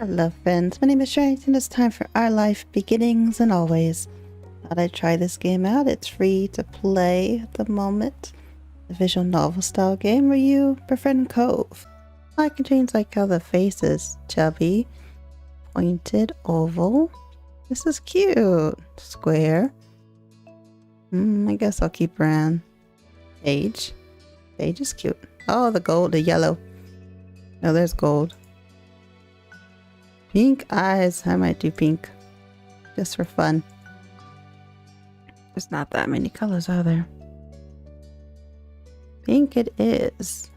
Hello friends, my name is Shanks and it's time for our life beginnings and always. Thought I'd try this game out. It's free to play at the moment. The visual novel style game where you befriend Cove. I can change like how the face is chubby, pointed, oval. This is cute. Square. I guess I'll keep around. Beige. Beige is cute. Oh, the gold, the yellow. Oh, there's gold. Pink eyes. I might do pink. Just for fun. There's not that many colors, are there? Pink it is.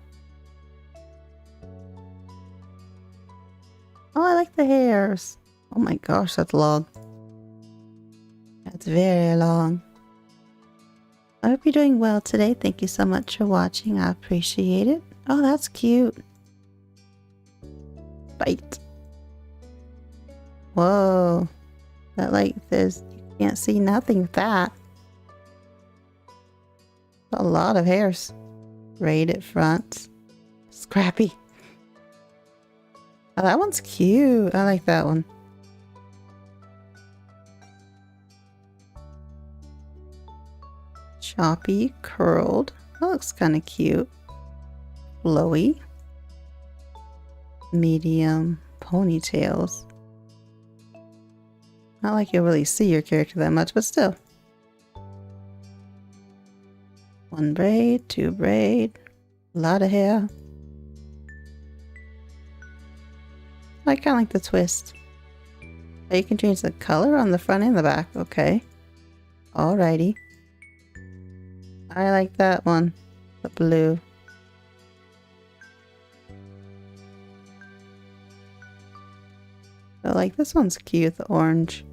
Oh, I like the hairs. Oh my gosh, that's long. That's very long. I hope you're doing well today. Thank you so much for watching. I appreciate it. Oh, that's cute. Bite. Whoa. That like there's you can't see nothing with that. A lot of hairs. Braided fronts. Scrappy. Oh, that one's cute. I like that one. Choppy, curled. That looks kind of cute. Flowy. Medium ponytails. Not like you'll really see your character that much, but still. One braid, two braid, a lot of hair. I kind of like the twist. Oh, you can change the color on the front and the back. Okay. Alrighty. I like that one. The blue. I like this one's cute, the orange.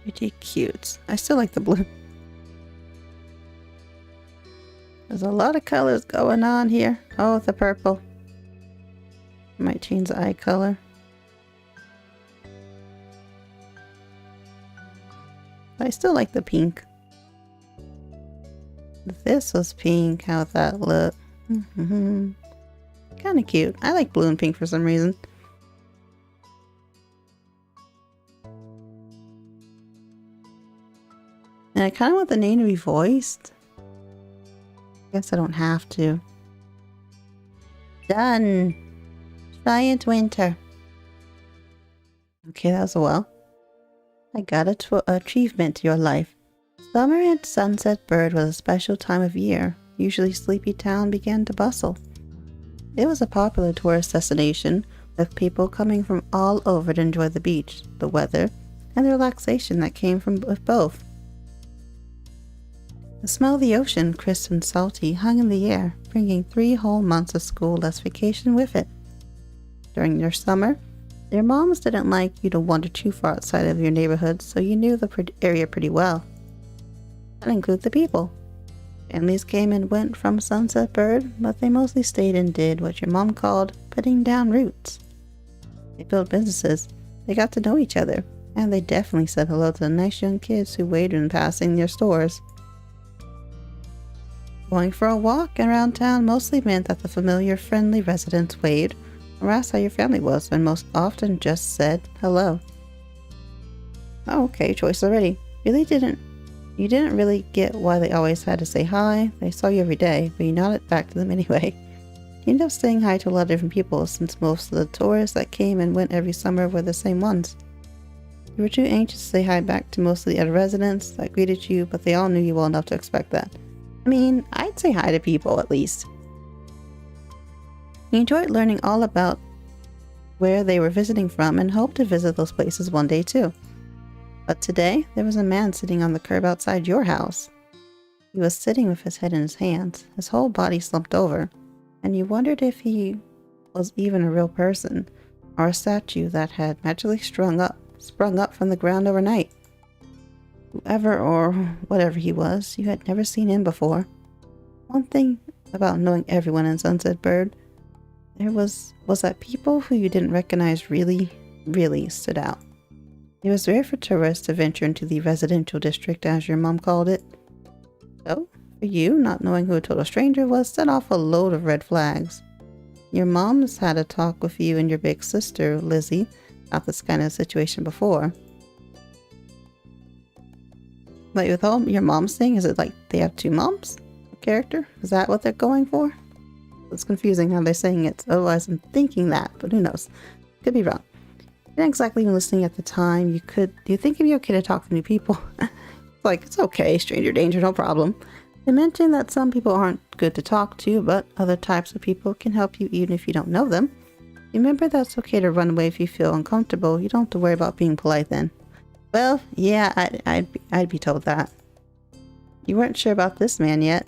Pretty cute. I still like the blue. There's a lot of colors going on here. Oh, the purple. Might change the eye color. I still like the pink. If this was pink, how would that look? Kind of cute. I like blue and pink for some reason. And I kind of want the name to be voiced. I guess I don't have to. Done. Giant winter. Okay, that was a well. I got a achievement to your life. Summer at Sunset Bird was a special time of year. Usually Sleepy Town began to bustle. It was a popular tourist destination, with people coming from all over to enjoy the beach, the weather, and the relaxation that came from both. The smell of the ocean, crisp and salty, hung in the air, bringing 3 whole months of school-less vacation with it. During your summer, your moms didn't like you to wander too far outside of your neighborhood, so you knew the area pretty well. That included the people. Families came and went from Sunset Bird, but they mostly stayed and did what your mom called putting down roots. They built businesses, they got to know each other, and they definitely said hello to the nice young kids who waited in passing their stores. Going for a walk around town mostly meant that the familiar, friendly residents waved or asked how your family was, and most often just said hello. Oh, okay, choice already. You didn't really get why they always had to say hi. They saw you every day, but you nodded back to them anyway. You ended up saying hi to a lot of different people, since most of the tourists that came and went every summer were the same ones. You were too anxious to say hi back to most of the other residents that greeted you, but they all knew you well enough to expect that. I mean, I'd say hi to people at least. You enjoyed learning all about where they were visiting from and hoped to visit those places one day too. But today, there was a man sitting on the curb outside your house. He was sitting with his head in his hands, his whole body slumped over, and you wondered if he was even a real person, or a statue that had magically sprung up from the ground overnight. Whoever or whatever he was, you had never seen him before. One thing about knowing everyone in Sunset Bird, there was that people who you didn't recognize really, really stood out. It was rare for tourists to venture into the residential district, as your mom called it. So, for you, not knowing who a total stranger was set off a load of red flags. Your mom's had a talk with you and your big sister, Lizzie, about this kind of situation before. Like with all your mom's thing, is it like they have two moms? Character? Is that what they're going for? It's confusing how they're saying it. Otherwise, I'm thinking that, but who knows? Could be wrong. You're not exactly even listening at the time. You think it'd be okay to talk to new people? Like, it's okay, stranger danger, no problem. They mentioned that some people aren't good to talk to, but other types of people can help you even if you don't know them. Remember, that's okay to run away if you feel uncomfortable. You don't have to worry about being polite then. Well, yeah, I'd be told that. You weren't sure about this man yet.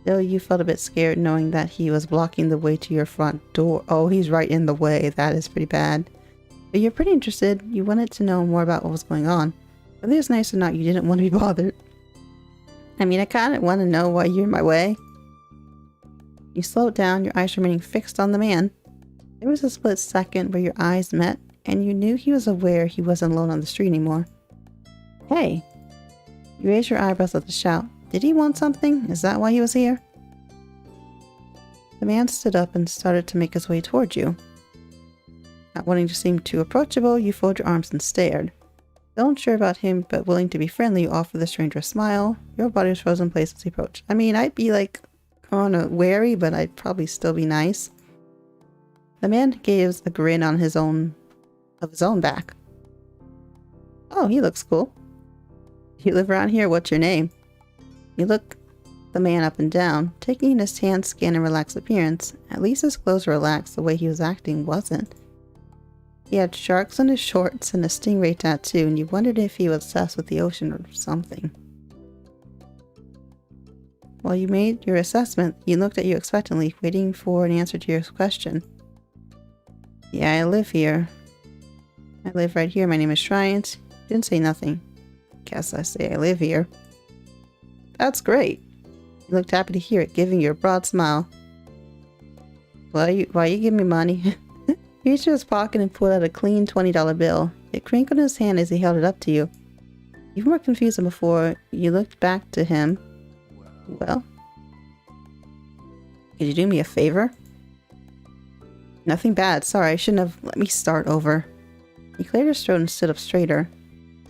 Though you felt a bit scared knowing that he was blocking the way to your front door. Oh, he's right in the way. That is pretty bad. But you're pretty interested. You wanted to know more about what was going on. Whether it's nice or not, you didn't want to be bothered. I mean, I kind of want to know why you're in my way. You slowed down, your eyes remaining fixed on the man. There was a split second where your eyes met, and you knew he was aware he wasn't alone on the street anymore. Hey! You raised your eyebrows at the shout. Did he want something? Is that why he was here? The man stood up and started to make his way towards you. Not wanting to seem too approachable, you folded your arms and stared. Still unsure about him, but willing to be friendly, you offered the stranger a smile. Your body was frozen in place as he approached. I mean, I'd be like, kind of wary, but I'd probably still be nice. The man gave a grin on his own back. Oh, he looks cool. You live around here, what's your name? You look the man up and down, taking in his tan skin and relaxed appearance. At least his clothes were relaxed, the way he was acting wasn't. He had sharks on his shorts and a stingray tattoo, and you wondered if he was obsessed with the ocean or something. While you made your assessment, he looked at you expectantly, waiting for an answer to your question. Yeah, I live here. I live right here. My name is Shryant. Didn't say nothing. Guess I say I live here. That's great. You looked happy to hear it, giving you a broad smile. Why you give me money? He reached into his pocket and pulled out a clean $20 bill. It crinkled in his hand as he held it up to you. Even more confused than before, you looked back to him. Well? Could you do me a favor? Nothing bad. Sorry, I shouldn't have. Let me start over. He cleared his throat and stood up straighter.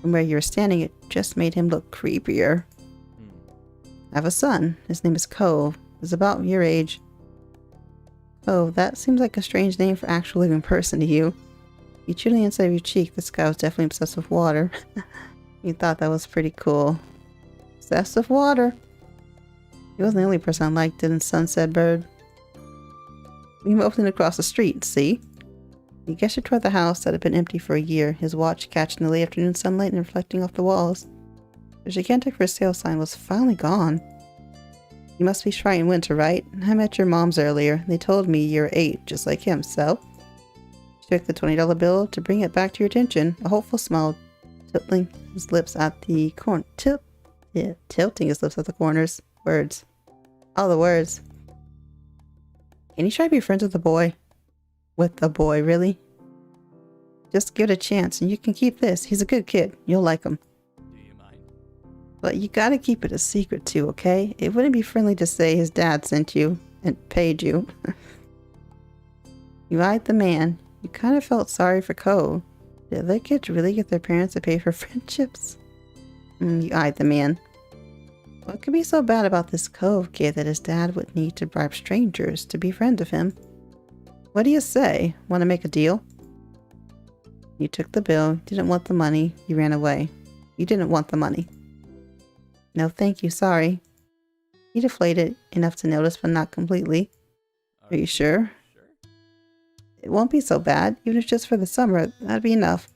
From where you were standing, it just made him look creepier. I have a son. His name is Cove. He's about your age. Oh, that seems like a strange name for an actual living person to you. You chewed on the inside of your cheek. This guy was definitely obsessed with water. You thought that was pretty cool. Obsessed with water. He wasn't the only person I liked, didn't Sunset Bird? We moved in across the street, see? He gestured toward the house that had been empty for a year, his watch catching the late afternoon sunlight and reflecting off the walls. The gigantic for sale sign was finally gone. You must be Shryant Winter, right? I met your moms earlier. They told me you're 8, just like him, so? She took the $20 bill to bring it back to your attention, a hopeful smile tilting his lips at the tilting his lips at the corners. Words. All the words. Can you try to be friends with the boy? With the boy, really? Just give it a chance and you can keep this. He's a good kid. You'll like him. Do you mind? But you gotta keep it a secret too, okay? It wouldn't be friendly to say his dad sent you and paid you. You eyed the man. You kind of felt sorry for Cove. Did other kids really get their parents to pay for friendships? You eyed the man. What could be so bad about this Cove kid that his dad would need to bribe strangers to be friends with him? What do you say? Want to make a deal? You took the bill, didn't want the money, you ran away. You didn't want the money. No thank you, sorry. He deflated enough to notice, but not completely. Are you sure? It won't be so bad, even if just for the summer, that'd be enough.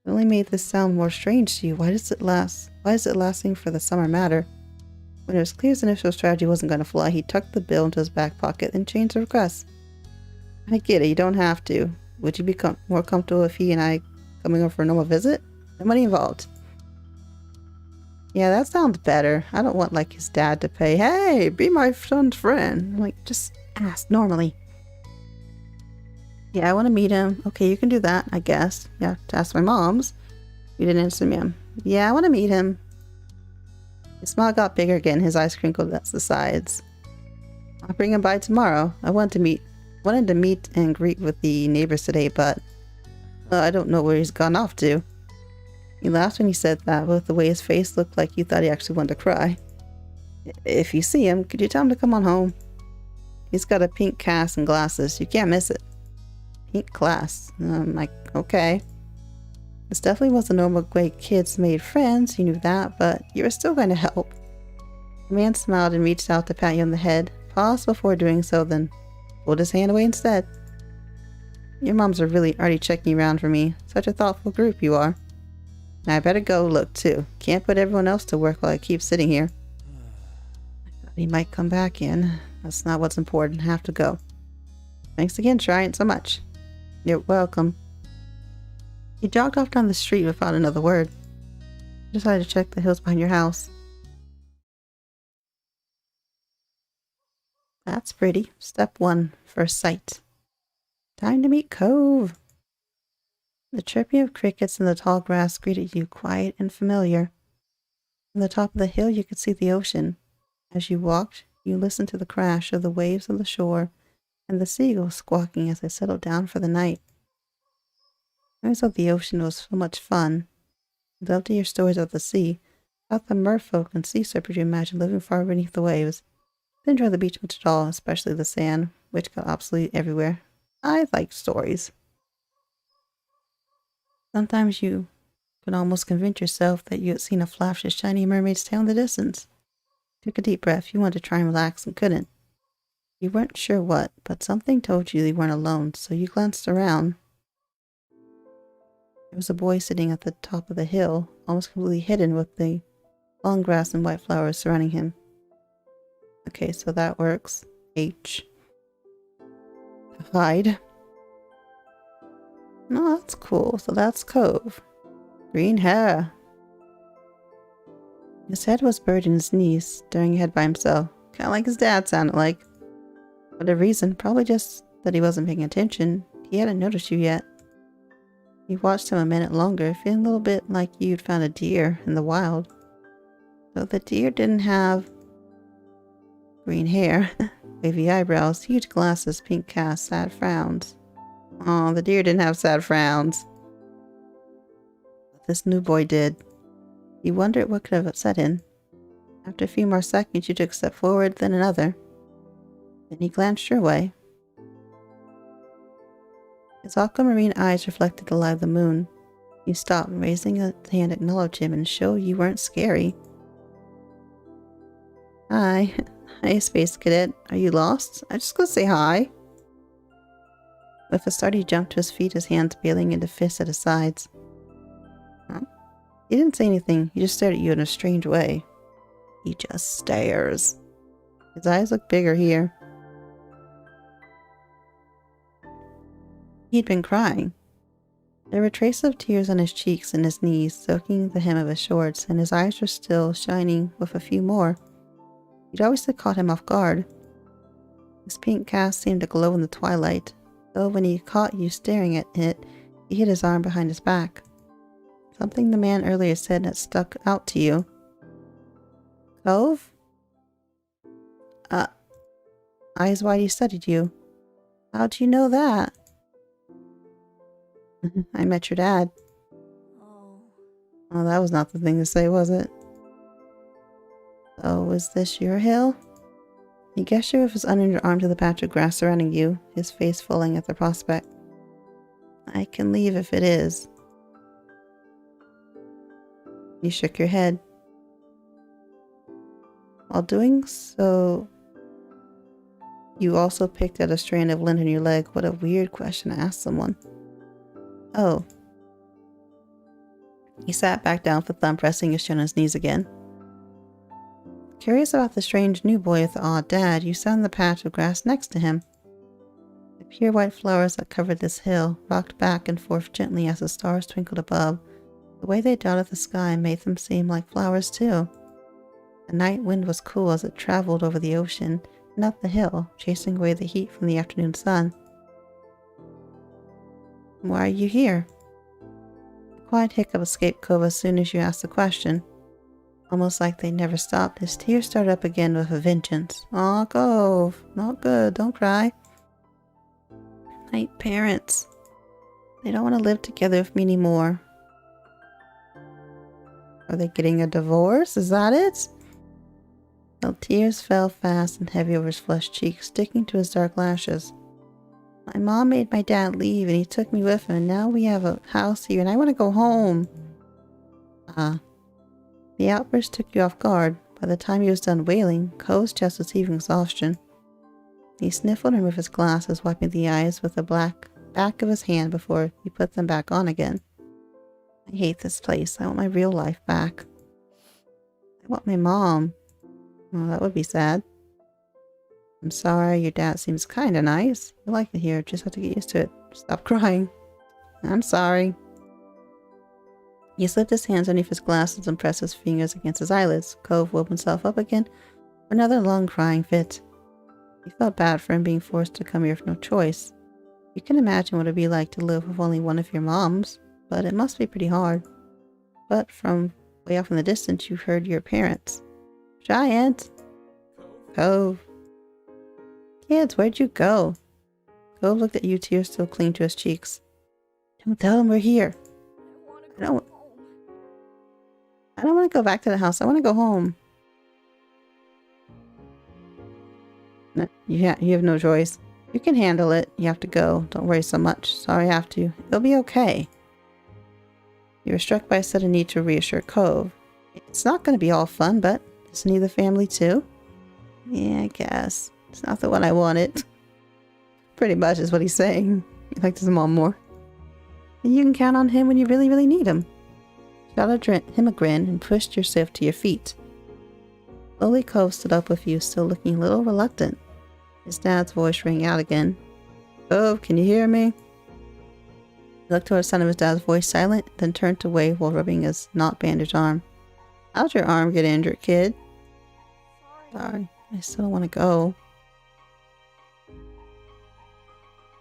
It only made this sound more strange to you. Why does it last? Why does it lasting for the summer matter? When it was clear his initial strategy wasn't going to fly, he tucked the bill into his back pocket and changed the request. I get it, you don't have to. Would you be more comfortable if he and I coming over for a normal visit? No money involved. Yeah, that sounds better. I don't want like his dad to pay, hey, be my son's friend. Like, just ask normally. Yeah, I want to meet him. Okay, you can do that, I guess. Yeah, to ask my mom's. You didn't answer me. Yeah, I want to meet him. His smile got bigger again. His eyes crinkled at the sides. I'll bring him by tomorrow. I wanted to meet and greet with the neighbors today, but I don't know where he's gone off to. He laughed when he said that, but with the way his face looked like you thought he actually wanted to cry. If you see him, could you tell him to come on home? He's got a pink cast and glasses. You can't miss it. Pink glass. I'm like, okay. This definitely was the normal way kids made friends, you knew that, but you were still going to help. The man smiled and reached out to pat you on the head, paused before doing so, then pulled his hand away instead. Your moms are really already checking around for me. Such a thoughtful group you are. Now I better go look too. Can't put everyone else to work while I keep sitting here. I thought he might come back in. That's not what's important. I have to go. Thanks again, trying so much. You're welcome. He jogged off down the street without another word. He decided to check the hills behind your house. That's pretty. Step 1. First sight. Time to meet Cove. The chirping of crickets in the tall grass greeted you, quiet and familiar. From the top of the hill you could see the ocean. As you walked, you listened to the crash of the waves on the shore and the seagulls squawking as they settled down for the night. Memories of the ocean was so much fun. You loved to hear stories of the sea, about the merfolk and sea serpents you imagined living far beneath the waves. Didn't enjoy the beach much at all, especially the sand, which got obsolete everywhere. I liked stories. Sometimes you could almost convince yourself that you had seen a flash of shiny mermaid's tail in the distance. Took a deep breath. You wanted to try and relax and couldn't. You weren't sure what, but something told you weren't alone, so you glanced around. There was a boy sitting at the top of the hill, almost completely hidden with the long grass and white flowers surrounding him. Okay, so that works. H. Hide. Oh, that's cool. So that's Cove. Green hair. His head was buried in his knees, staring ahead by himself. Kind of like his dad sounded like. For whatever reason, probably just that he wasn't paying attention. He hadn't noticed you yet. You watched him a minute longer, feeling a little bit like you'd found a deer in the wild. Though the deer didn't have green hair, wavy eyebrows, huge glasses, pink cast, sad frowns. Oh, the deer didn't have sad frowns. But this new boy did. You wondered what could have upset him. After a few more seconds, you took a step forward, then another. Then he glanced your way. His aquamarine eyes reflected the light of the moon. You stopped, raising a hand to acknowledge him and show you weren't scary. Hi. Hi, Space Cadet. Are you lost? I'm just gonna say hi. With a start, he jumped to his feet, his hands bailing into fists at his sides. Huh? He didn't say anything. He just stared at you in a strange way. He just stares. His eyes look bigger here. He'd been crying. There were traces of tears on his cheeks and his knees, soaking the hem of his shorts, and his eyes were still shining with a few more. You'd always have caught him off guard. His pink cast seemed to glow in the twilight, though when he caught you staring at it, he hid his arm behind his back. Something the man earlier said had stuck out to you. Cove? Eyes wide, he studied you. How'd you know that? I met your dad. Oh, that was not the thing to say, was it? Oh, is this your hill? He gestured with his uninjured arm to the patch of grass surrounding you, his face falling at the prospect. I can leave if it is. You shook your head. While doing so, you also picked at a strand of lint on your leg. What a weird question to ask someone. Oh. He sat back down with a thumb pressing his chin on his knees again. Curious about the strange new boy with the odd dad, you sat on the patch of grass next to him. The pure white flowers that covered this hill rocked back and forth gently as the stars twinkled above. The way they dotted the sky made them seem like flowers too. The night wind was cool as it traveled over the ocean and up the hill, chasing away the heat from the afternoon sun. Why are you here? A quiet hiccup escaped Cove as soon as you asked the question. Almost like they never stopped, his tears started up again with a vengeance. Aw, Cove. Not good. Don't cry. My parents. They don't want to live together with me anymore. Are they getting a divorce? Is that it? The tears fell fast and heavy over his flushed cheeks, sticking to his dark lashes. My mom made my dad leave and he took me with him, and now we have a house here and I want to go home. The outburst took you off guard. By the time he was done wailing, Cove's chest was heaving exhaustion. He sniffled and removed his glasses, wiping the eyes with the back of his hand before he put them back on again. I hate this place. I want my real life back. I want my mom. Well, that would be sad. I'm sorry, your dad seems kinda nice. I like it here, just have to get used to it. Stop crying. I'm sorry. He slipped his hands underneath his glasses and pressed his fingers against his eyelids. Cove woke himself up again for another long crying fit. He felt bad for him being forced to come here with no choice. You can imagine what it'd be like to live with only one of your moms, but it must be pretty hard. But from way off in the distance, you heard your parents. Giant! Cove. Kids, where'd you go? Cove looked at you, tears still clinging to his cheeks. Don't tell them we're here. I don't want to go back to the house. I want to go home. No, you have no choice. You can handle it. You have to go. Don't worry so much. Sorry I have to. It'll be okay. You were struck by a sudden need to reassure Cove. It's not going to be all fun, but isn't he the family too? Yeah, I guess. It's not the one I wanted. Pretty much is what he's saying. He liked his mom more. And you can count on him when you really, really need him. Shiloh him a grin and pushed yourself to your feet. Slowly Cove stood up with you, still looking a little reluctant. His dad's voice rang out again. Cove, can you hear me? He looked toward the sound of his dad's voice, silent, then turned away while rubbing his not-bandaged arm. How'd your arm get injured, kid? Sorry, I still don't want to go.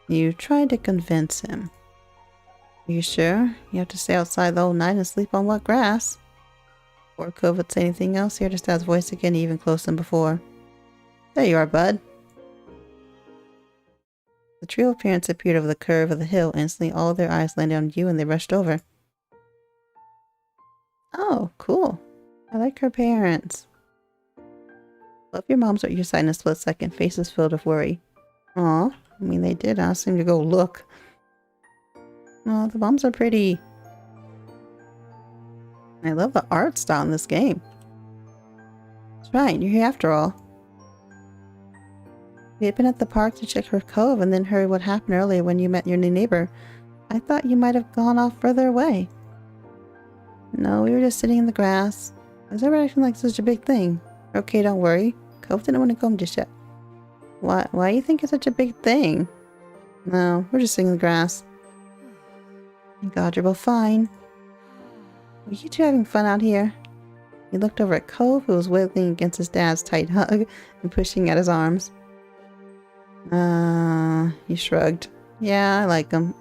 You tried to convince him. Are you sure? You have to stay outside the whole night and sleep on wet grass? Before Cove would say anything else, he heard his dad's voice again, even closer than before. There you are, bud. The trio of parents appeared over the curve of the hill. Instantly, all their eyes landed on you and they rushed over. Oh, cool. I like her parents. Both your moms were at your side in a split second, faces filled with worry. Aw, I mean, they did ask him to go look. Oh, the moms are pretty. I love the art style in this game. That's right, you're here after all. We had been at the park to check for Cove and then heard what happened earlier when you met your new neighbor. I thought you might have gone off further away. No, we were just sitting in the grass. I was ever acting like such a big thing? Okay, don't worry. Cove didn't want to go home just yet. Why do you think it's such a big thing? No, we're just sitting in the grass. Thank God you're both fine. Were you two having fun out here? He looked over at Cove, who was wiggling against his dad's tight hug and pushing at his arms. He shrugged. Yeah, I like him.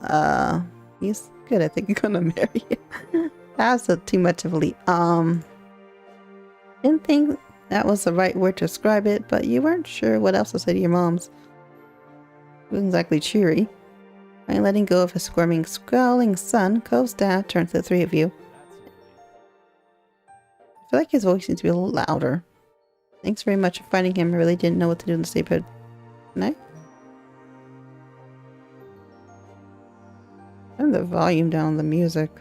He's good. I think I'm gonna marry him. That's too much of a leap. Didn't think that was the right word to describe it, but you weren't sure what else to say to your moms. It wasn't exactly cheery. By letting go of his squirming, scowling son, Cove's dad turned to the three of you. I feel like his voice needs to be a little louder. Thanks very much for finding him. I really didn't know what to do in this neighborhood. Can I? Turn the volume down on the music.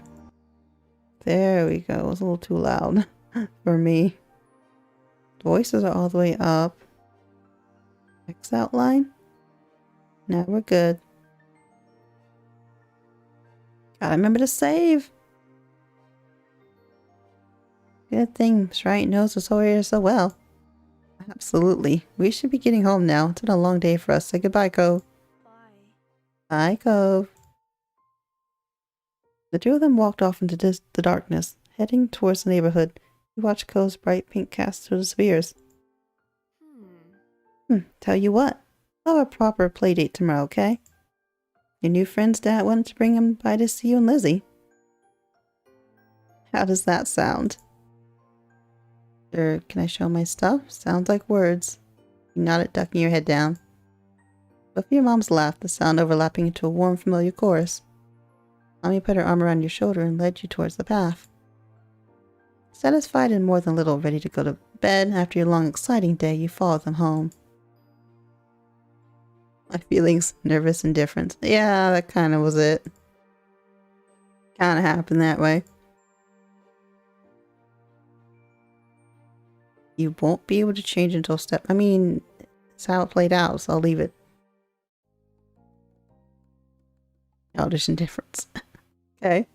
There we go. It was a little too loud for me. Voices are all the way up. Text outline. Now we're good. Gotta remember to save. Good thing Shrite knows this whole area so well. Absolutely. We should be getting home now. It's been a long day for us. Say goodbye, Cove. Bye, Cove. The two of them walked off into the darkness, heading towards the neighborhood. You watched Cove's bright pink cast through the spheres. Tell you what. We'll have a proper play date tomorrow, okay? Your new friend's dad wanted to bring him by to see you and Lizzie. How does that sound? Sure, can I show my stuff? Sounds like words. You nodded, ducking your head down. Both of your moms laughed, the sound overlapping into a warm, familiar chorus. Mommy put her arm around your shoulder and led you towards the path. Satisfied and more than a little ready to go to bed after your long, exciting day, you followed them home. My feelings, nervous indifference. Yeah, that kind of was it. Kind of happened that way. You won't be able to change until I mean, it's how it played out, so I'll leave it. Childish indifference. Okay.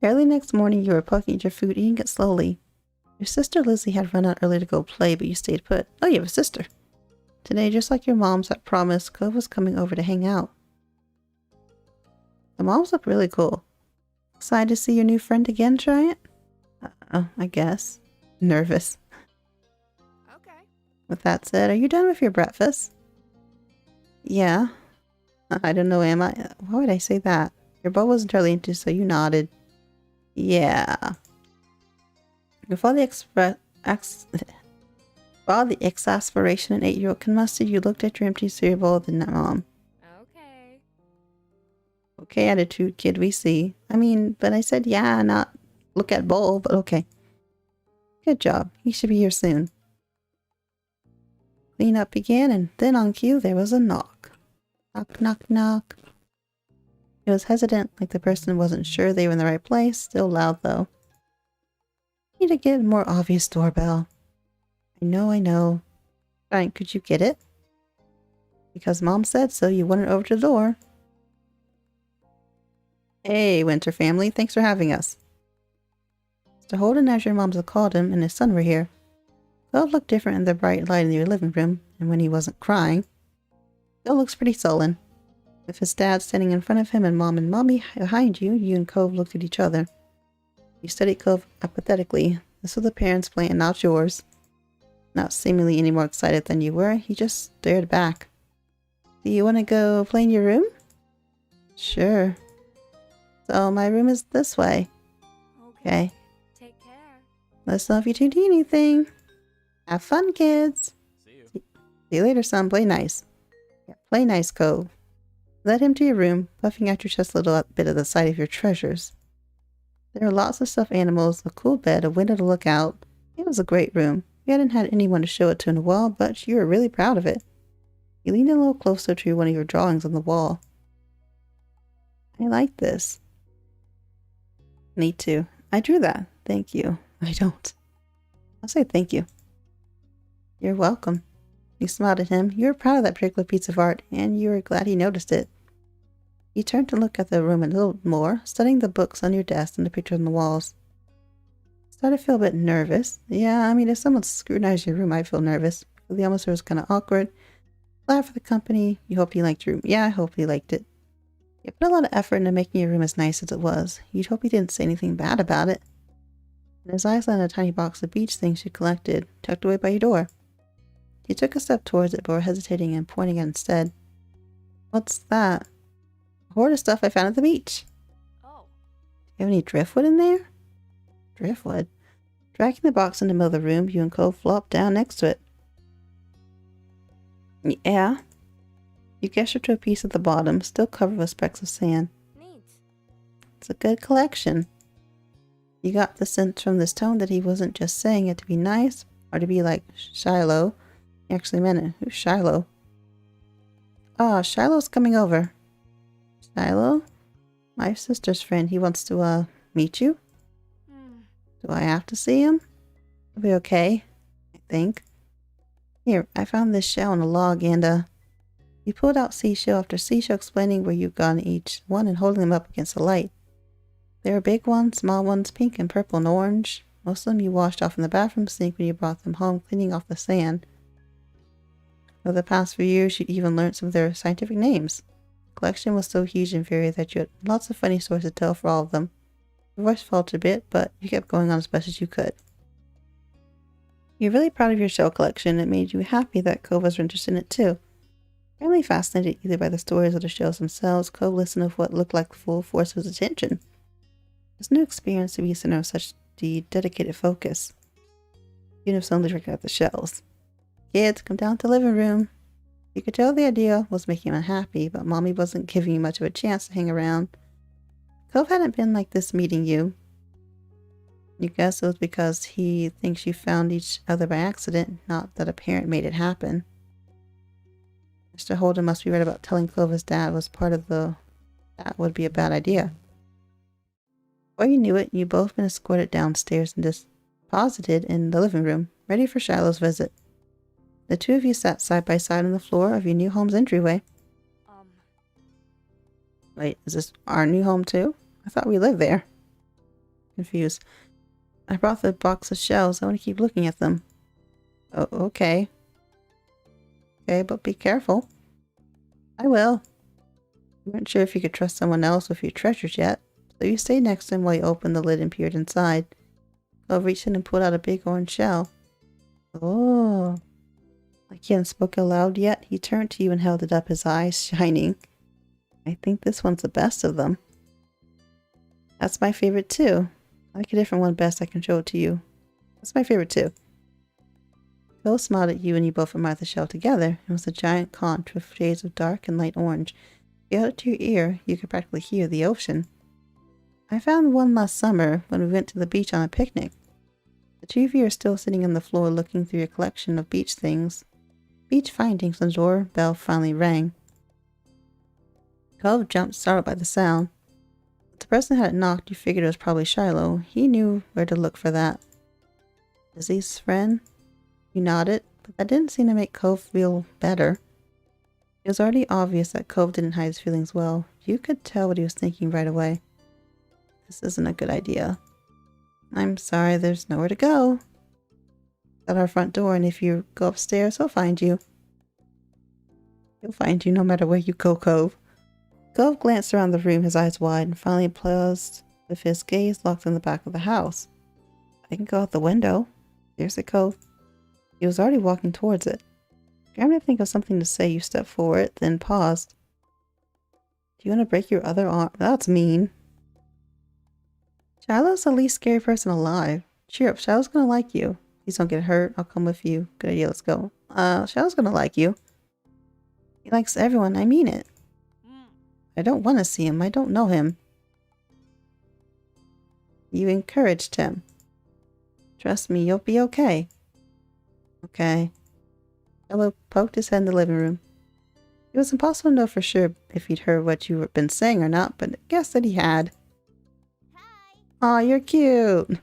Early next morning, you were poking at your food, eating it slowly. Your sister Lizzie had run out early to go play, but you stayed put. Oh, you have a sister. Today, just like your moms had promised, Cove was coming over to hang out. The moms look really cool. Excited to see your new friend again, Giant? I guess. Nervous. Okay. With that said, are you done with your breakfast? Yeah. I don't know, am I? Why would I say that? Your bowl was entirely empty, so you nodded. Yeah. Before the exasperation an 8-year-old can muster, you looked at your empty cereal bowl and that mom. Okay. Okay attitude, kid, we see. I mean, but I said yeah, not look at bowl, but okay. Good job. He should be here soon. Cleanup began, and then on cue, there was a knock. Knock, knock, knock. It was hesitant, like the person wasn't sure they were in the right place. Still loud, though. Need to get a more obvious doorbell. I know. Fine, could you get it? Because Mom said so, you went over to the door. Hey, Winter family, thanks for having us. Mr. Holden, as your moms had called him, and his son were here. Cove looked different in the bright light in your living room, and when he wasn't crying. Bill looks pretty sullen. With his dad standing in front of him and Mom and Mommy behind you, you and Cove looked at each other. You studied Cove apathetically. This was the parents' plan, not yours. Not seemingly any more excited than you were, he just stared back. Do you want to go play in your room? Sure. So my room is this way. Okay. Take care. Let us know if you two need anything. Have fun, kids. See you. See you later, son. Play nice. Yeah, play nice, Cove. Led him to your room, puffing out your chest a little bit at the sight of your treasures. There were lots of stuffed animals, a cool bed, a window to look out. It was a great room. You hadn't had anyone to show it to in a while, but you were really proud of it. You leaned a little closer to one of your drawings on the wall. I like this. Me too. I drew that. Thank you. I don't. I'll say thank you. You're welcome. You smiled at him. You were proud of that particular piece of art, and you were glad he noticed it. You turned to look at the room a little more, studying the books on your desk and the pictures on the walls. Started to feel a bit nervous. Yeah, I mean, if someone scrutinized your room, I'd feel nervous. The atmosphere was kind of awkward. Glad for the company. You hoped he liked your room. Yeah, I hope he liked it. You put a lot of effort into making your room as nice as it was. You'd hope he didn't say anything bad about it. And his eyes landed on a tiny box of beach things you collected, tucked away by your door. You took a step towards it, but were hesitating and pointing at it instead. What's that? A hoard of stuff I found at the beach. Oh. Do you have any driftwood in there? Driftwood? Dragging the box in the middle of the room, you and Cove flopped down next to it. Yeah. You gestured to a piece at the bottom, still covered with specks of sand. Neat. It's a good collection. You got the sense from this tone that he wasn't just saying it to be nice, or to be like Shiloh. He actually meant it. Who's Shiloh? Ah, Shiloh's coming over. Shiloh? My sister's friend. He wants to, meet you? Do I have to see him? It'll be okay, I think. Here, I found this shell on a log and, you pulled out seashell after seashell, explaining where you'd gotten each one and holding them up against the light. There were big ones, small ones, pink and purple and orange. Most of them you washed off in the bathroom sink when you brought them home, cleaning off the sand. Over the past few years, you even learned some of their scientific names. The collection was so huge and varied that you had lots of funny stories to tell for all of them. Your voice faltered a bit, but you kept going on as best as you could. You're really proud of your shell collection. It made you happy that Cove was interested in it too. Apparently fascinated either by the stories or the shells themselves, Cove listened with what looked like full force of his attention. It was a new experience to be a center of such dedicated focus. even if someone's looking at the shelves. Kids, come down to the living room. You could tell the idea was making him unhappy, but Mommy wasn't giving you much of a chance to hang around. Cove hadn't been like this meeting you. You guess it was because he thinks you found each other by accident, not that a parent made it happen. Mr. Holden must be right about telling Cove his dad was part of the... That would be a bad idea. Before you knew it, you'd both been escorted downstairs and deposited in the living room, ready for Shiloh's visit. The two of you sat side by side on the floor of your new home's entryway. Wait, is this our new home too? I thought we lived there. Confused. I brought the box of shells. I want to keep looking at them. Oh, okay. Okay, but be careful. I will. You weren't sure if you could trust someone else with your treasures yet, so you stayed next to him while he opened the lid and peered inside. Cove reached in and pulled out a big orange shell. Oh. Like he hadn't spoken aloud yet, he turned to you and held it up, his eyes shining. I think this one's the best of them. That's my favorite too. I like a different one best. I can show it to you. That's my favorite too. Phil smiled at you and you both admired the shell together. It was a giant conch with shades of dark and light orange. If you held it to your ear, you could practically hear the ocean. I found one last summer when we went to the beach on a picnic. The two of you are still sitting on the floor looking through your collection of beach things. Beach findings when the doorbell finally rang. Cove jumped, startled by the sound. If the person hadn't knocked, you figured it was probably Shiloh. He knew where to look for that. Lizzie's friend? You nodded, but that didn't seem to make Cove feel better. It was already obvious that Cove didn't hide his feelings well. You could tell what he was thinking right away. This isn't a good idea. I'm sorry, there's nowhere to go. At our front door, and if you go upstairs, he'll find you. He'll find you no matter where you go, Cove. Cove glanced around the room, his eyes wide, and finally paused with his gaze locked on the back of the house. I can go out the window. There's the Cove. He was already walking towards it. Grabbing to think of something to say, you stepped forward, then paused. Do you want to break your other arm? That's mean. Shiloh's the least scary person alive. Cheer up, Shiloh's gonna like you. Please don't get hurt. I'll come with you. Good idea, let's go. Shiloh's gonna like you. He likes everyone, I mean it. I don't want to see him. I don't know him. You encouraged him. Trust me, you'll be okay. Okay. Shiloh poked his head in the living room. It was impossible to know for sure if he'd heard what you had been saying or not, but I guess that he had. Hi. Aw, you're cute.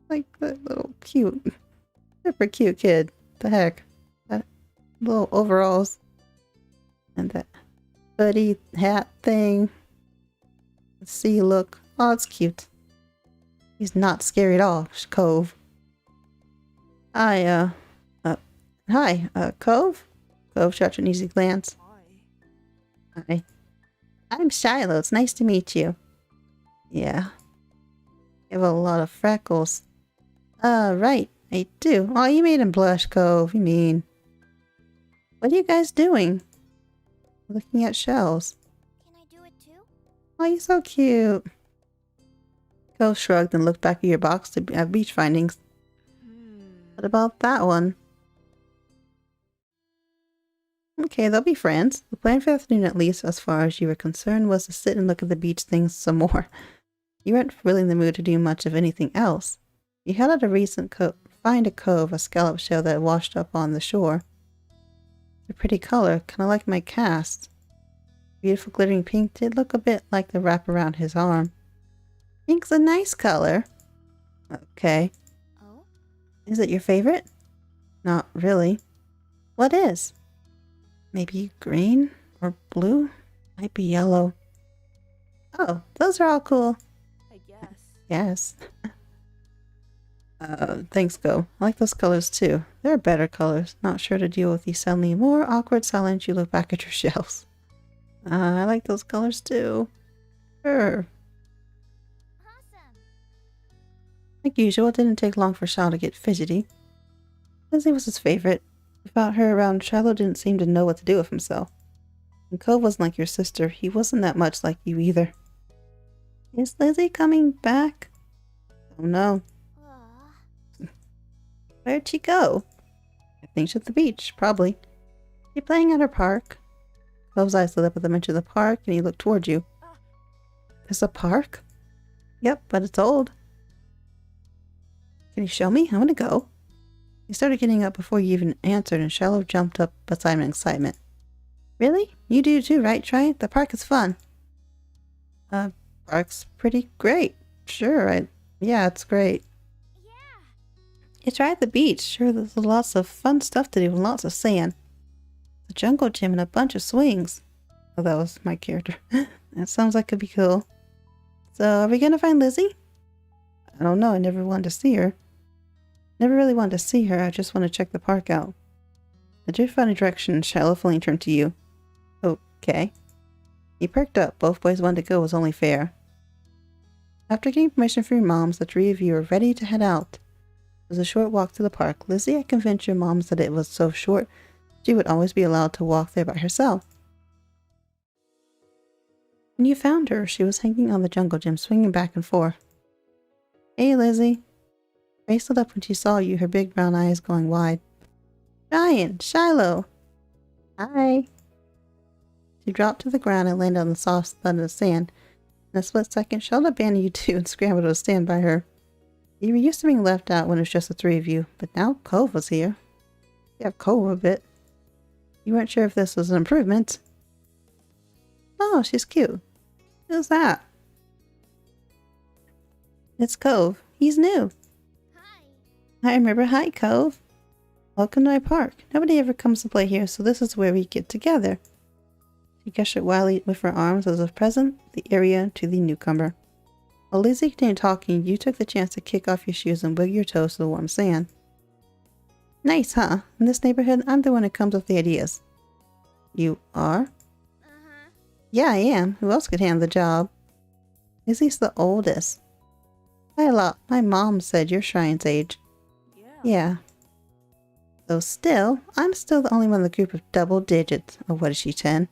Like that little cute, super cute kid. The heck? That little overalls. And that hoodie hat thing. The sea look. Oh, it's cute. He's not scary at all, Cove. Hi, Cove? Cove shot an easy glance. Hi. I'm Shiloh. It's nice to meet you. Yeah. You have a lot of freckles. Right. I do. Oh, you made him blush, Cove. You mean. What are you guys doing? Looking at shells. Can I do it too? Oh, you're so cute. Cove shrugged and looked back at your box to have beach findings. What about that one? Okay, they'll be friends. The plan for the afternoon, at least as far as you were concerned, was to sit and look at the beach things some more. You weren't really in the mood to do much of anything else. You held out a recent find a Cove, a scallop shell that washed up on the shore. It's a pretty color, kind of like my cast. Beautiful glittering pink did look a bit like the wrap around his arm. Pink's a nice color. Okay. Oh? Is it your favorite? Not really. What is? Maybe green or blue? Might be yellow. Oh, those are all cool. I guess. Yes. Thanks, Go. I like those colors too. They're better colors. Not sure to deal with the suddenly more awkward silence. You look back at your shelves. I like those colors too. Sure. Awesome. Like usual, it didn't take long for Shiloh to get fidgety. Lizzie was his favorite. Without her around, Shiloh didn't seem to know what to do with himself. And Cove wasn't like your sister. He wasn't that much like you either. Is Lizzie coming back? Oh no. Where'd she go? I think she's at the beach, probably. You're playing at her park. Cove's eyes lit up at the mention of the park, and he looked towards you. There's a park? Yep, but it's old. Can you show me? I want to go. He started getting up before you even answered, and Shiloh jumped up beside him in excitement. Really? You do too, right, Trey? The park is fun. Park's pretty great. Sure, yeah, it's great. Yeah. It's right at the beach. Sure, there's lots of fun stuff to do and lots of sand. The jungle gym and a bunch of swings. Oh, that was my character. That sounds like it'd be cool. So, are we gonna find Lizzie? I don't know. I never wanted to see her. Never really wanted to see her. I just want to check the park out. I did find a direction. Shiloh finally turned to you. Okay. He perked up. Both boys wanted to go was only fair. After getting permission from your moms, the three of you were ready to head out. It was a short walk to the park. Lizzie had convinced your moms that it was so short she would always be allowed to walk there by herself. When you found her, she was hanging on the jungle gym, swinging back and forth. Hey, Lizzie. Grace lit up when she saw you, her big brown eyes going wide. Ryan! Shiloh! Hi! She dropped to the ground and landed on the soft thud of the sand. In a split second, Shiloh abandoned you two and scrambled to stand by her. You were used to being left out when it was just the three of you, but now Cove was here. You have Cove a bit. You weren't sure if this was an improvement. Oh, she's cute. Who's that? It's Cove. He's new. Hi. I remember. Hi, Cove. Welcome to my park. Nobody ever comes to play here, so this is where we get together. She gestured wildly with her arms as a present the area to the newcomer. While Lizzie continued talking, you took the chance to kick off your shoes and wiggle your toes to the warm sand. Nice, huh? In this neighborhood, I'm the one who comes up with the ideas. You are? Uh-huh. Yeah, I am. Who else could handle the job? Lizzie's the oldest. By a lot. My mom said you're Shrine's age. Yeah. Though still, I'm still the only one in the group of double digits. Or what is she, 10?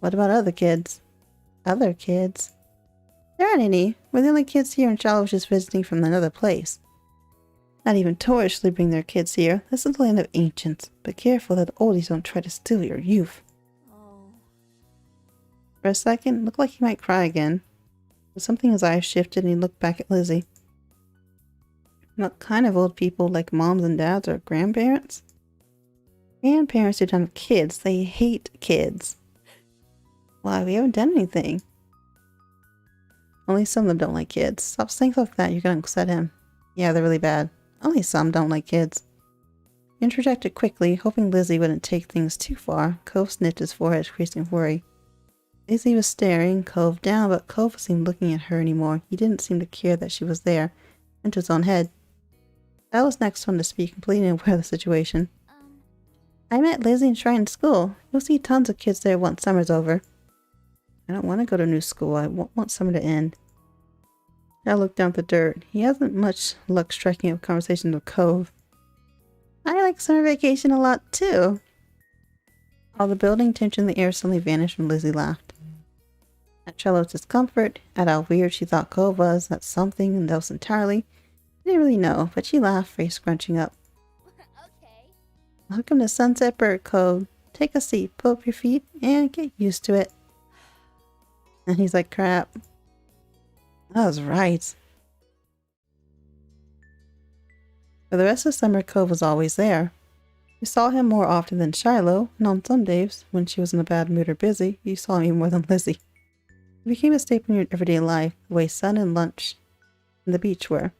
What about other kids? Other kids? There aren't any. We're the only kids here, and Shiloh was just visiting from another place. Not even tourists usually bring their kids here. This is the land of ancients. But careful that the oldies don't try to steal your youth. Oh. For a second, it looked like he might cry again. But something in his eyes shifted and he looked back at Lizzie. What kind of old people, like moms and dads or grandparents? Grandparents who don't have kids. They hate kids. Why, we haven't done anything. Only some of them don't like kids. Stop saying stuff like that. You're gonna upset him. Yeah, they're really bad. Only some don't like kids. He interjected quickly, hoping Lizzie wouldn't take things too far. Cove sniffed his forehead, increasing worry. Lizzie was staring Cove down, but Cove wasn't even looking at her anymore. He didn't seem to care that she was there. Into his own head. That was next one to speak, completely aware of the situation. I met Lizzie in Shrine School. You'll see tons of kids there once summer's over. I don't want to go to a new school. I want summer to end. I looked down at the dirt. He hasn't much luck striking up conversations with Cove. I like summer vacation a lot too. All the building tension in the air suddenly vanished when Lizzie laughed. At Shiloh's discomfort, at how weird she thought Cove was, at something else entirely, she didn't really know, but she laughed, face scrunching up. Okay. Welcome to Sunset Bird Cove. Take a seat, pull up your feet, and get used to it. And he's like, crap. I was right. For the rest of summer, Cove was always there. You saw him more often than Shiloh, and on some days, when she was in a bad mood or busy, you saw him even more than Lizzie. He became a staple in your everyday life, the way sun and lunch and the beach were.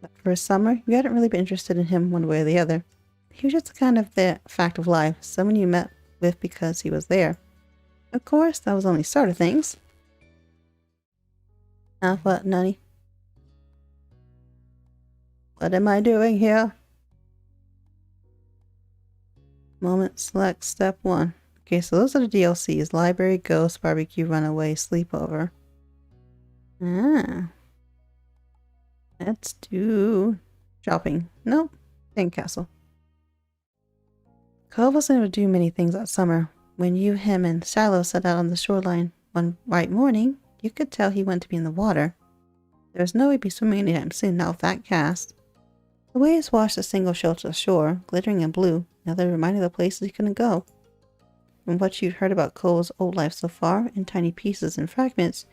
But for a summer, you hadn't really been interested in him one way or the other. He was just kind of the fact of life, someone you met with because he was there. Of course, that was only the start of things. What, Nunny? What am I doing here? Moment, select, step 1. Okay, so those are the DLCs. Library, Ghost, Barbecue, Runaway, Sleepover. Let's do shopping. Nope. Sandcastle. Cove wasn't able to do many things that summer. When you, him, and Shiloh set out on the shoreline one bright morning, you could tell he wanted to be in the water. There was no way he'd be swimming anytime soon, not with that cast. The waves washed the single shelter ashore, glittering in blue, now they reminded of places he couldn't go. From what you'd heard about Cole's old life so far, in tiny pieces and fragments,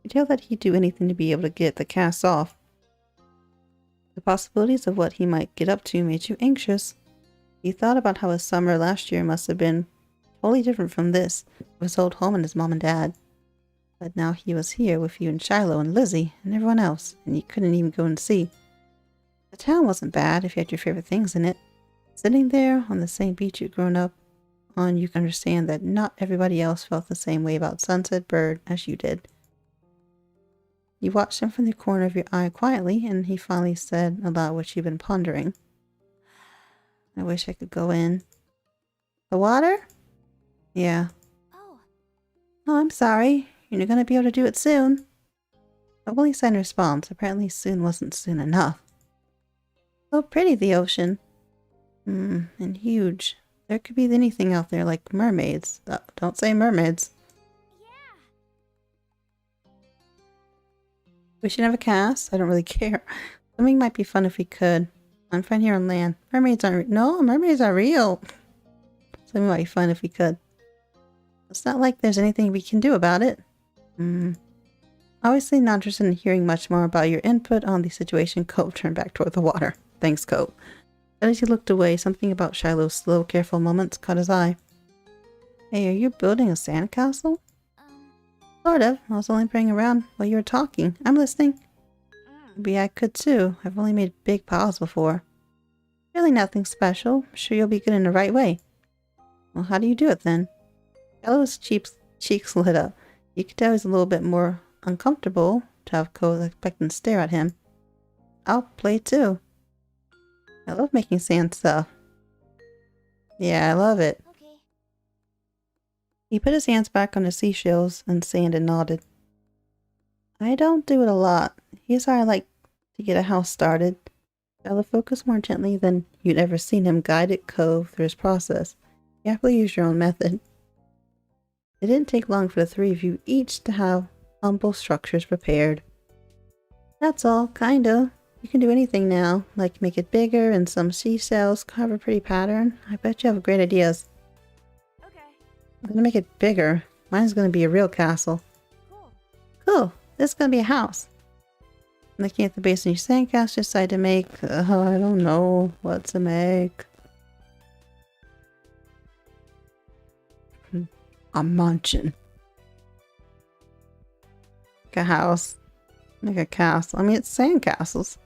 you tell that he'd do anything to be able to get the cast off. The possibilities of what he might get up to made you anxious. You thought about how his summer last year must have been totally different from this, with his old home and his mom and dad. But now he was here with you and Shiloh and Lizzie and everyone else, and you couldn't even go and see. The town wasn't bad if you had your favorite things in it. Sitting there on the same beach you'd grown up on, you can understand that not everybody else felt the same way about Sunset Bird as you did. You watched him from the corner of your eye quietly, and he finally said aloud what you've been pondering. I wish I could go in. The water? Yeah. Oh. Oh, I'm sorry. You're not going to be able to do it soon. But Willie sign response. Apparently soon wasn't soon enough. So pretty, the ocean. And huge. There could be anything out there like mermaids. Don't say mermaids. Yeah. We should have a cast. I don't really care. Swimming might be fun if we could. I'm fine here on land. Mermaids aren't no, mermaids are real. Swimming might be fun if we could. It's not like there's anything we can do about it. Obviously not interested in hearing much more about your input on the situation. Cove turned back toward the water. Thanks, Cove. As he looked away, something about Shiloh's slow, careful moments caught his eye. Hey, are you building a sandcastle? Sort of. I was only playing around while you were talking. I'm listening. Maybe I could too. I've only made big piles before. Really nothing special. I'm sure you'll be good in the right way. Well, how do you do it then? Shiloh's cheeks lit up. You could tell he's a little bit more uncomfortable to have Cove expectant stare at him. I'll play too. I love making sand stuff. Yeah, I love it. Okay. He put his hands back on the seashells and sand and nodded. I don't do it a lot. Here's how I like to get a house started. Shiloh focused more gently than you'd ever seen him guided Cove through his process. You have to use your own method. It didn't take long for the three of you each to have humble structures prepared. That's all, kinda. You can do anything now, like make it bigger and some seashells carve a pretty pattern. I bet you have great ideas. Okay. I'm gonna make it bigger. Mine's gonna be a real castle. Cool. Cool. This is gonna be a house. Looking at the base of your sandcastle, decide to make. I don't know what to make. I'm munching. Make a house. Make a castle. I mean, it's sandcastles.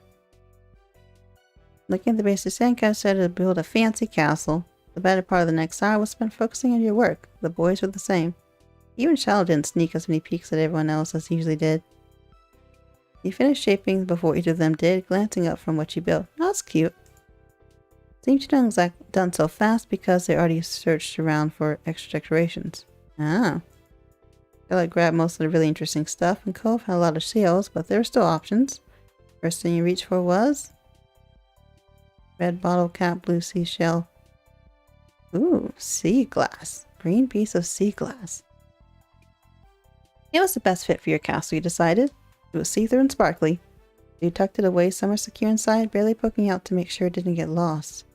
Looking at the base of the sandcastle, decided to build a fancy castle. The better part of the next hour was spent focusing on your work. The boys were the same. Even Shiloh didn't sneak as many peeks at everyone else as he usually did. He finished shaping before either of them did, glancing up from what you built. Oh, that's cute. Seems you done so fast because they already searched around for extra decorations. Ah. Shiloh grabbed most of the really interesting stuff, and Cove had a lot of shells, but there were still options. First thing you reached for was red bottle cap, blue seashell. Ooh, sea glass. Green piece of sea glass. It was the best fit for your castle, you decided. It was see-through and sparkly. You tucked it away somewhere secure inside, barely poking out to make sure it didn't get lost.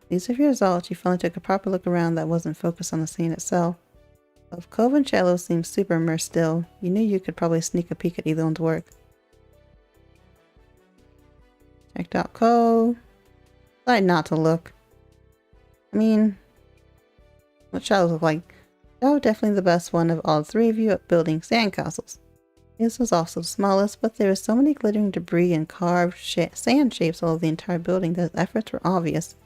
These are your results. You finally took a proper look around that wasn't focused on the scene itself. Both Cove and Shiloh seemed super immersed still. You knew you could probably sneak a peek at either one's work. Checked out Cove. Decided not to look. I mean, what Shiloh looked like. Shiloh definitely the best one of all three of you at building sandcastles. His was also the smallest, but there was so many glittering debris and carved sand shapes all over the entire building that his efforts were obvious.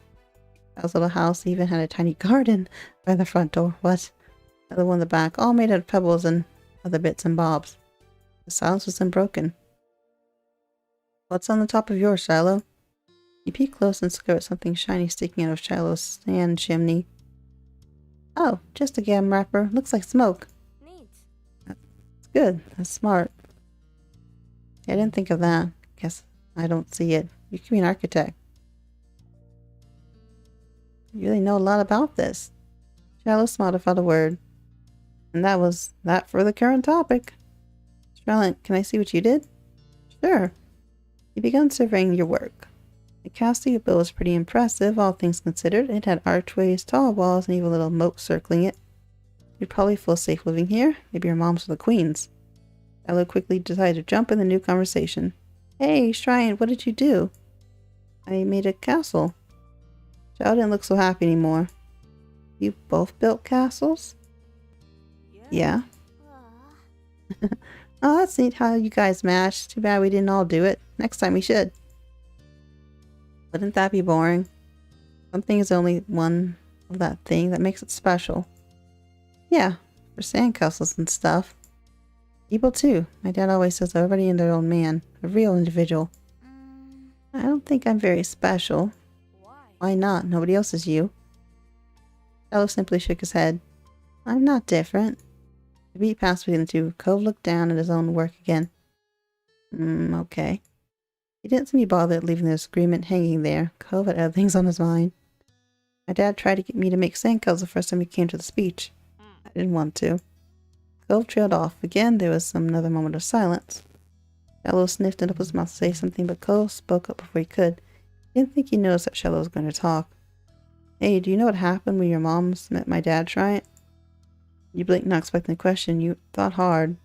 Shilow's little house even had a tiny garden by the front door. What? The other one in the back, all made out of pebbles and other bits and bobs. The silence was unbroken. What's on the top of yours, Shiloh? You peeked close and discovered something shiny sticking out of Shiloh's sand chimney. Oh, just a gum wrapper. Looks like smoke. Neat. It's good. That's smart. I didn't think of that. Guess I don't see it. You could be an architect. You really know a lot about this. Shiloh smiled without a word. And that was that for the current topic. Charlotte, can I see what you did? Sure. You began surveying your work. The The castle you built was pretty impressive, all things considered. It had archways, tall walls, and even a little moat circling it. You'd probably feel safe living here. Maybe your mom's were the queens. Shiloh quickly decided to jump in the new conversation. Hey, Shrine, what did you do? I made a castle. Shiloh didn't look so happy anymore. You both built castles? Yeah. Oh, that's neat how you guys matched. Too bad we didn't all do it. Next time we should. Wouldn't that be boring? Something is only one of that thing that makes it special. Yeah, for sandcastles and stuff. People too. My dad always says everybody in their own man. A real individual. I don't think I'm very special. Why not? Nobody else is you. Shiloh simply shook his head. I'm not different. The beat passed between the two. Cove looked down at his own work again. Okay. He didn't seem to be bothered leaving the disagreement hanging there. Cove had other things on his mind. My dad tried to get me to make sandcastles the first time he came to the speech. I didn't want to. Cove trailed off. Again, there was another moment of silence. Shiloh sniffed and opened his mouth to say something, but Cove spoke up before he could. He didn't think he noticed that Shiloh was going to talk. Hey, do you know what happened when your moms met my dad, Tryant? You blinked, not expecting the question. You thought hard.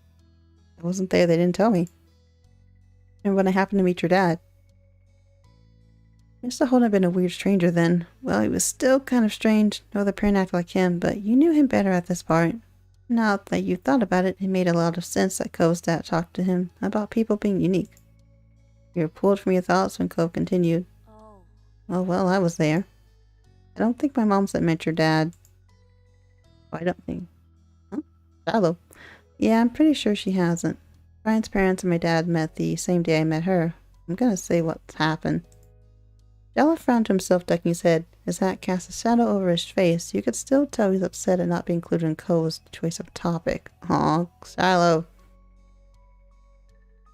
I wasn't there. They didn't tell me. And when I happened to meet your dad. Mr. Holden had been a weird stranger then. Well, he was still kind of strange. No other parent acted like him, but you knew him better at this part. Now that you thought about it, it made a lot of sense that Cove's dad talked to him about people being unique. You were pulled from your thoughts when Cove continued. Oh, well, I was there. I don't think my mom's that met your dad. Oh, I don't think. Huh? Shiloh. Yeah, I'm pretty sure she hasn't. Brian's parents and my dad met the same day I met her. I'm gonna say what's happened. Shiloh frowned to himself, ducking his head. His hat cast a shadow over his face. You could still tell he was upset at not being included in Cove's choice of topic. Aw, Shiloh.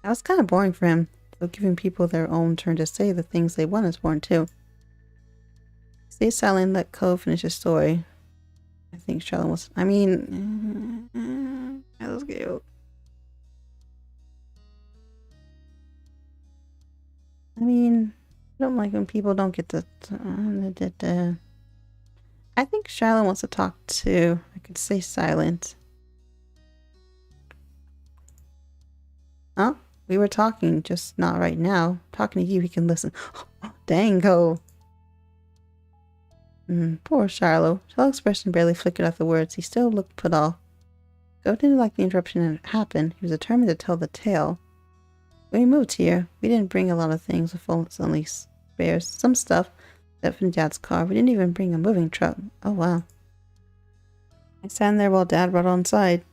That was kind of boring for him, though giving people their own turn to say the things they want is boring too. Stay silent and let Cove finish his story. I think Shiloh was... that was cute. I don't like when people don't get to... I think Shiloh wants to talk too. I could stay silent. Huh? We were talking, just not right now. Talking to you, he can listen. Dang, Cove. Poor Shiloh. Shillow's expression barely flickered at the words. He still looked put off. Cove didn't like the interruption that happened. He was determined to tell the tale. When we moved here, we didn't bring a lot of things with only spares. Some stuff left in Dad's car. We didn't even bring a moving truck. Oh, wow. I sat there while Dad brought on inside.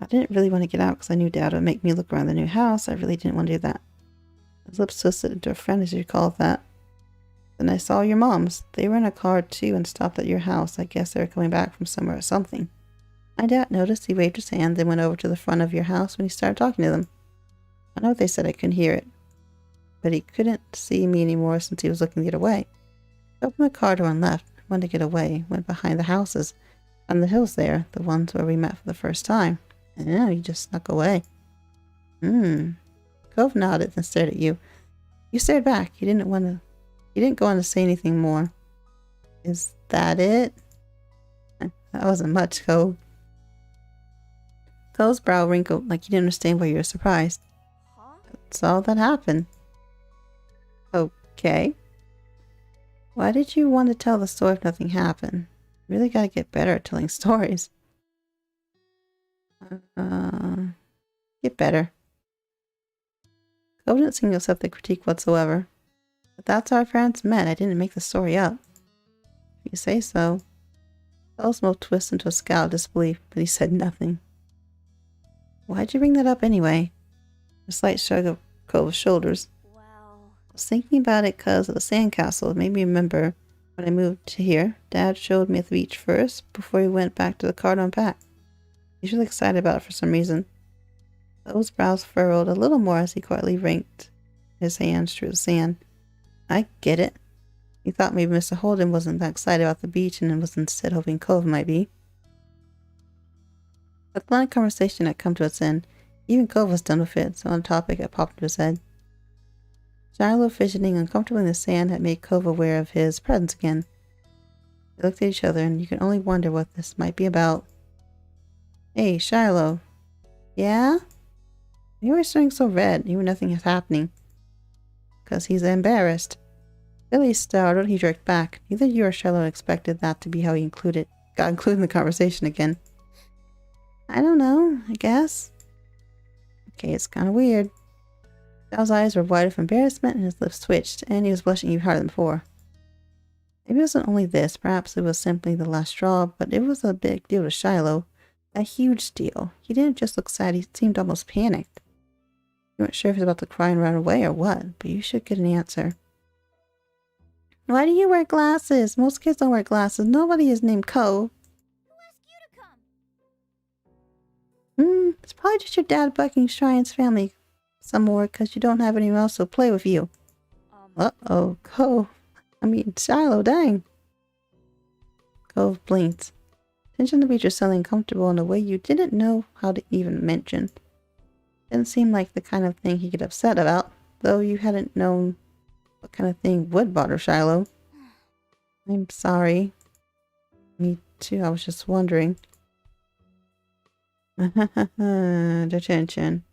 I didn't really want to get out because I knew Dad would make me look around the new house. I really didn't want to do that. His lips twisted into a frown as you call it that. Then I saw your moms. They were in a car too and stopped at your house. I guess they were coming back from somewhere or something. My dad noticed. He waved his hand, then went over to the front of your house when he started talking to them. I know they said I couldn't hear it, but he couldn't see me anymore since he was looking to get away. He opened the car door and left. Wanted to get away. Went behind the houses. On the hills there, the ones where we met for the first time. And now he just snuck away. Cove nodded and stared at you. You stared back. He didn't go on to say anything more. Is that it? That wasn't much, Cove. Cove's brow wrinkled like he didn't understand why you were surprised. That's all that happened. Okay. Why did you want to tell the story if nothing happened? You really gotta get better at telling stories. Get better. Cove didn't seem to accept the critique whatsoever. But that's how our parents met. I didn't make the story up. If you say so. Cove's mouth twisted into a scowl of disbelief, but he said nothing. Why'd you bring that up anyway? A slight shrug of Cove's shoulders. I was thinking about it because of the sandcastle. It made me remember when I moved to here. Dad showed me at the beach first before he went back to the car to unpack. He's really excited about it for some reason. Cove's brows furrowed a little more as he quietly raked his hands through the sand. I get it. He thought maybe Mr. Holden wasn't that excited about the beach and was instead hoping Cove might be. But the line of conversation had come to its end. Even Cove was done with it, so on topic had popped into his head. Shiloh fidgeting uncomfortably in the sand had made Cove aware of his presence again. They looked at each other, and you can only wonder what this might be about. Hey, Shiloh. Yeah? You were turning so red, even nothing is happening. 'Cause he's embarrassed. Billy startled, he jerked back. Neither you or Shiloh expected that to be how he got included in the conversation again. I don't know, I guess. Okay, it's kind of weird. Shallow's eyes were wide with embarrassment and his lips twitched, and he was blushing even harder than before. Maybe it wasn't only this, perhaps it was simply the last straw, but it was a big deal to Shiloh. A huge deal. He didn't just look sad, he seemed almost panicked. You weren't sure if he was about to cry and run away or what, but you should get an answer. Why do you wear glasses? Most kids don't wear glasses. Nobody is named Cove. Who asked you to come? It's probably just your dad bucking Shrine's family some more because you don't have anyone else to play with you. Uh-oh, Cove. Shiloh, dang. Cove blinked. Tension to be just suddenly uncomfortable in a way you didn't know how to even mention. Didn't seem like the kind of thing he get upset about, though you hadn't known what kind of thing would bother Shiloh. I'm sorry. Me too, I was just wondering. Detention.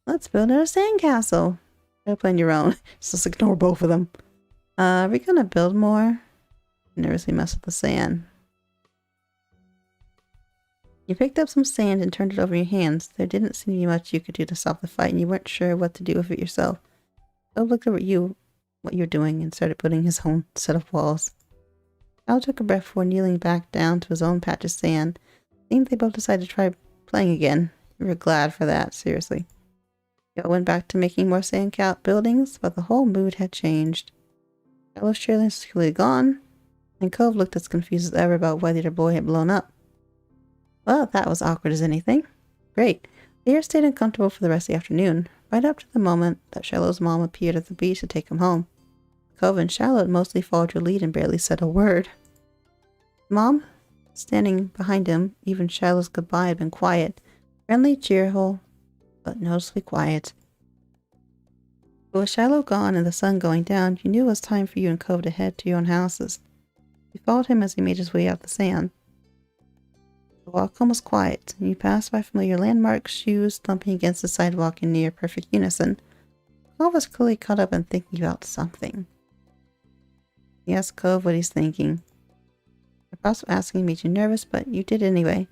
Let's build a sandcastle. Gotta plan your own. Just ignore both of them. Are we gonna build more? Nervously mess with the sand. You picked up some sand and turned it over in your hands. There didn't seem to be much you could do to stop the fight, and you weren't sure what to do with it yourself. Cove looked over at what you were doing, and started putting his own set of walls. Al took a breath before kneeling back down to his own patch of sand. It seemed they both decided to try playing again. You were glad for that, seriously. You all went back to making more sand buildings, but the whole mood had changed. Al was cheerlessly gone, and Cove looked as confused as ever about whether their boy had blown up. Well, that was awkward as anything. Great. The air stayed uncomfortable for the rest of the afternoon, right up to the moment that Shiloh's mom appeared at the beach to take him home. Cove and Shiloh had mostly followed your lead and barely said a word. Mom, standing behind him, even Shiloh's goodbye had been quiet. Friendly, cheerful, but noticeably quiet. But with Shiloh gone and the sun going down, you knew it was time for you and Cove to head to your own houses. You followed him as he made his way out the sand. The walk home was quiet, and you passed by familiar landmarks, shoes thumping against the sidewalk in near perfect unison. Cove was clearly caught up in thinking about something. He asked Cove what he's thinking. The process of asking made you nervous, but you did anyway.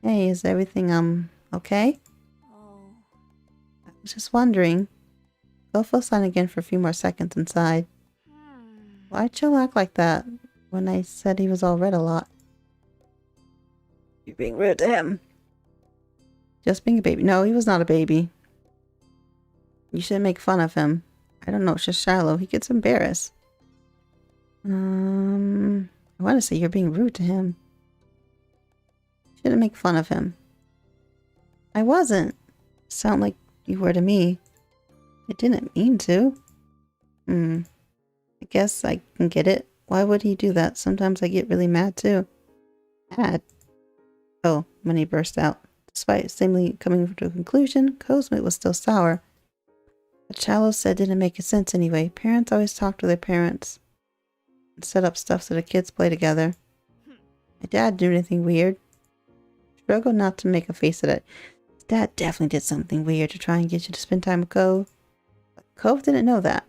Hey, is everything, okay? I was just wondering. Cove fell silent again for a few more seconds and sighed. Why'd Chill act like that when I said he was all red a lot? You're being rude to him. Just being a baby. No, he was not a baby. You shouldn't make fun of him. I don't know, it's just Shiloh. He gets embarrassed. I want to say you're being rude to him. You shouldn't make fun of him. I wasn't. Sound like you were to me. I didn't mean to. I guess I can get it. Why would he do that? Sometimes I get really mad too. Mad? Oh, when he burst out. Despite seemingly coming to a conclusion, Cove's mood was still sour. What Shiloh said didn't make sense anyway. Parents always talk to their parents and set up stuff so the kids play together. My dad didn't do anything weird. Struggled not to make a face at it. His dad definitely did something weird to try and get you to spend time with Cove. But Cove didn't know that.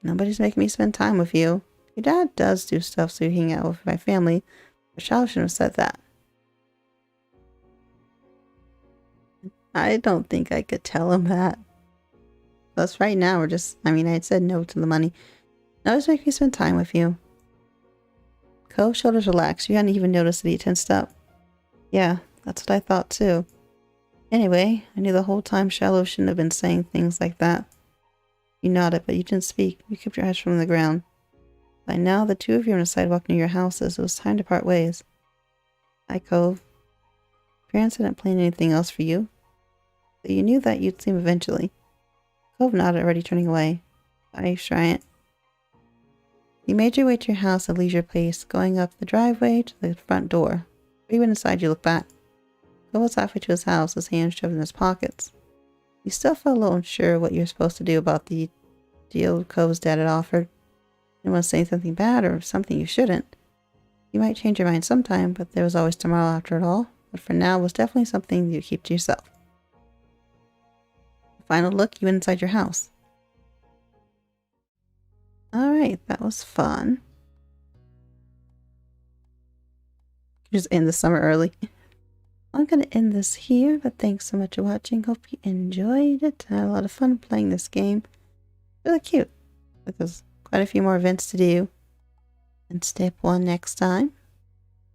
Nobody's making me spend time with you. Your dad does do stuff so you hang out with my family. But Shiloh shouldn't have said that. I don't think I could tell him that. Plus, right now, I said no to the money. Now just make me spend time with you. Cove's shoulders relaxed. You hadn't even noticed that he tensed up. Yeah, that's what I thought too. Anyway, I knew the whole time Shiloh shouldn't have been saying things like that. You nodded, but you didn't speak. You kept your eyes from the ground. By now, the two of you were on a sidewalk near your houses. It was time to part ways. Hi, Cove. Parents hadn't planned anything else for you, but you knew that you'd see him eventually. Cove nodded, already turning away. Bye, Shrine. You made your way to your house at a leisure pace, going up the driveway to the front door. When you went inside, you looked back. Cove was halfway to his house, his hands shoved in his pockets. You still felt a little unsure what you're supposed to do about the deal Cove's dad had offered. You didn't want to say something bad or something you shouldn't. You might change your mind sometime, but there was always tomorrow after it all. But for now, it was definitely something you keep to yourself. Final look, you went inside your house. Alright, that was fun. Just end the summer early. I'm going to end this here, but thanks so much for watching. Hope you enjoyed it. I had a lot of fun playing this game. Really cute. There's quite a few more events to do. And step 1 next time.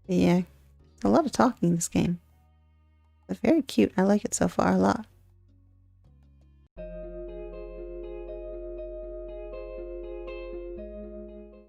But yeah, a lot of talking in this game. But very cute. I like it so far a lot.